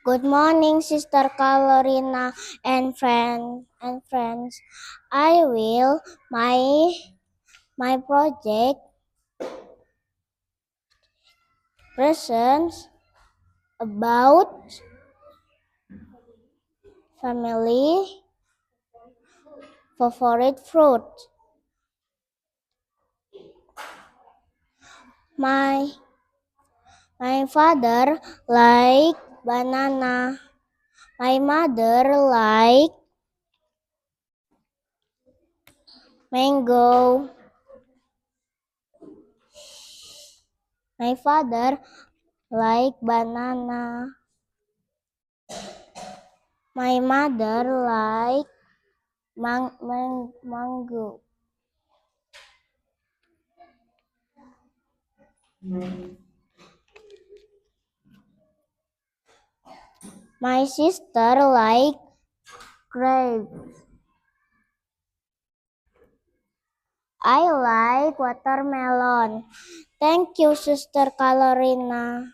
Good morning, Sister Carolina and friends. I will my project presents about family favorite fruit. My father like banana. My mother like mango. My father like banana. My mother like mango. My sister like grapes. I like watermelon. Thank you, Sister Carolina.